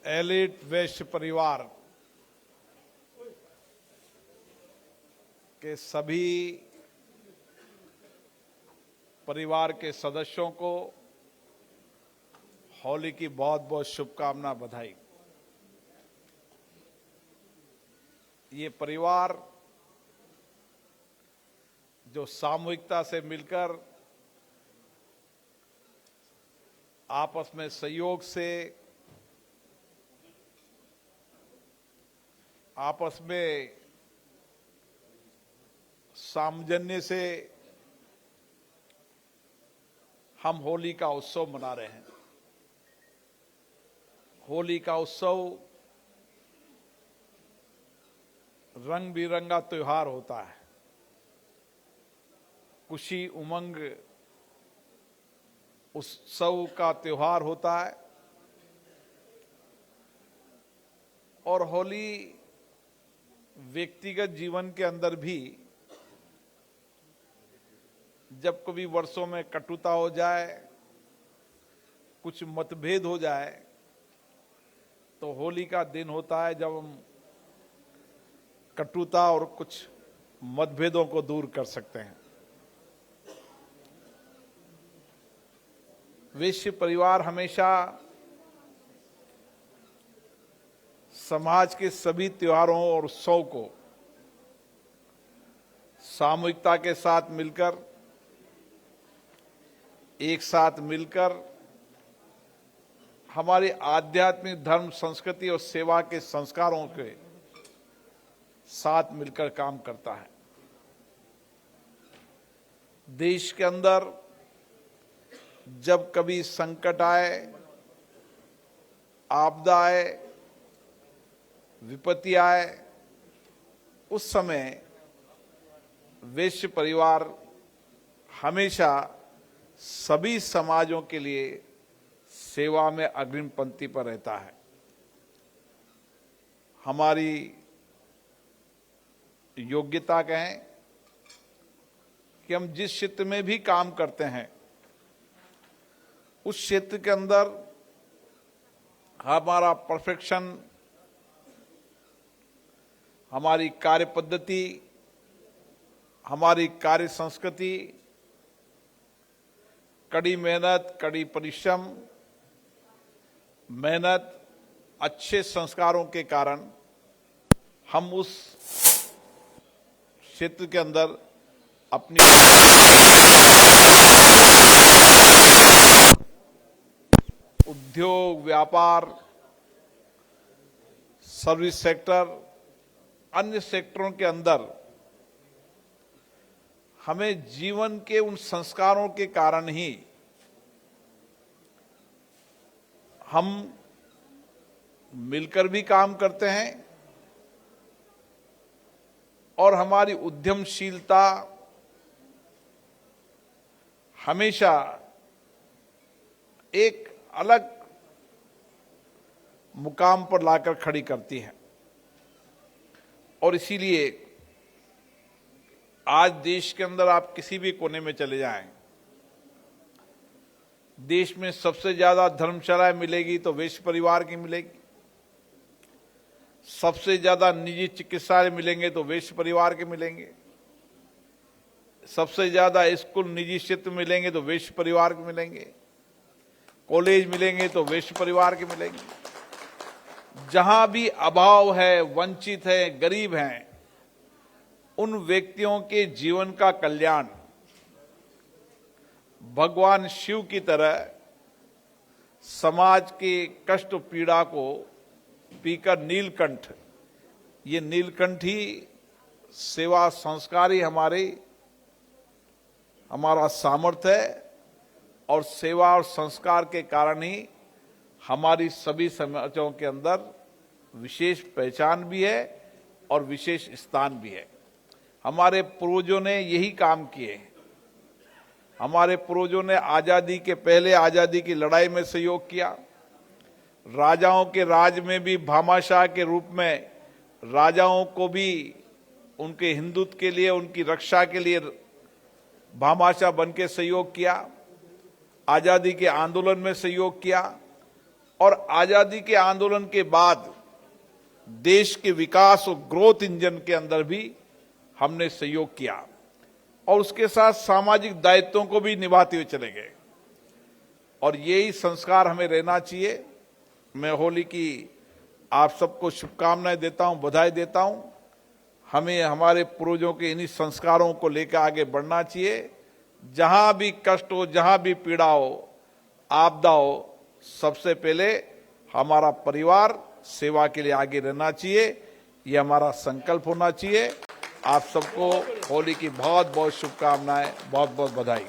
Elite वैश्य परिवार के सभी परिवार के सदस्यों को होली की बहुत बहुत शुभकामना, बधाई। ये परिवार जो सामूहिकता से मिलकर आपस में सहयोग से, आपस में सामंजस्य से हम होली का उत्सव मना रहे हैं। होली का उत्सव रंग बिरंगा त्योहार होता है, खुशी उमंग उत्सव का त्योहार होता है। और होली व्यक्तिगत जीवन के अंदर भी जब कभी वर्षों में कटुता हो जाए, कुछ मतभेद हो जाए, तो होली का दिन होता है जब हम कटुता और कुछ मतभेदों को दूर कर सकते हैं। वैश्य परिवार हमेशा समाज के सभी त्योहारों और उत्सव को सामूहिकता के साथ मिलकर, एक साथ मिलकर हमारी आध्यात्मिक धर्म, संस्कृति और सेवा के संस्कारों के साथ मिलकर काम करता है। देश के अंदर जब कभी संकट आए, आपदा आए, विपत्ति आए, उस समय वैश्य परिवार हमेशा सभी समाजों के लिए सेवा में अग्रिम पंक्ति पर रहता है। हमारी योग्यता कहें कि हम जिस क्षेत्र में भी काम करते हैं, उस क्षेत्र के अंदर हमारा परफेक्शन, हमारी कार्य पद्धति, हमारी कार्य संस्कृति, कड़ी मेहनत, कड़ी परिश्रम, मेहनत, अच्छे संस्कारों के कारण हम उस क्षेत्र के अंदर अपनी उद्योग, व्यापार, सर्विस सेक्टर, अन्य सेक्टरों के अंदर हमें जीवन के उन संस्कारों के कारण ही हम मिलकर भी काम करते हैं और हमारी उद्यमशीलता हमेशा एक अलग मुकाम पर लाकर खड़ी करती है। और इसीलिए आज देश के अंदर आप किसी भी कोने में चले जाएं, देश में सबसे ज्यादा धर्मशालाएं मिलेगी तो वैश्य परिवार की मिलेगी, सबसे ज्यादा निजी चिकित्सालय मिलेंगे तो वैश्य परिवार के मिलेंगे, सबसे ज्यादा स्कूल निजी क्षेत्र मिलेंगे तो वैश्य परिवार के मिलेंगे, कॉलेज मिलेंगे तो वैश्य परिवार के मिलेंगे। जहां भी अभाव है, वंचित है, गरीब हैं, उन व्यक्तियों के जीवन का कल्याण भगवान शिव की तरह समाज के कष्ट पीड़ा को पीकर नीलकंठ, ये नीलकंठ ही सेवा संस्कार ही हमारा सामर्थ्य है। और सेवा और संस्कार के कारण ही हमारी सभी समाजों के अंदर विशेष पहचान भी है और विशेष स्थान भी है। हमारे पूर्वजों ने यही काम किए। हमारे पूर्वजों ने आजादी के पहले आजादी की लड़ाई में सहयोग किया। राजाओं के राज में भी भामाशाह के रूप में राजाओं को भी उनके हिंदुत्व के लिए, उनकी रक्षा के लिए भामाशाह बन के सहयोग किया। आजादी के आंदोलन में सहयोग किया। और आजादी के आंदोलन के बाद देश के विकास और ग्रोथ इंजन के अंदर भी हमने सहयोग किया और उसके साथ सामाजिक दायित्वों को भी निभाते हुए चले गए और यही संस्कार हमें रहना चाहिए। मैं होली की आप सबको शुभकामनाएं देता हूं, बधाई देता हूं। हमें हमारे पूर्वजों के इन्हीं संस्कारों को लेकर आगे बढ़ना चाहिए। जहां भी कष्ट हो, जहां भी पीड़ा हो, आपदा हो, सबसे पहले हमारा परिवार सेवा के लिए आगे रहना चाहिए। ये हमारा संकल्प होना चाहिए। आप सबको होली की बहुत बहुत शुभकामनाएं, बहुत बहुत बधाई।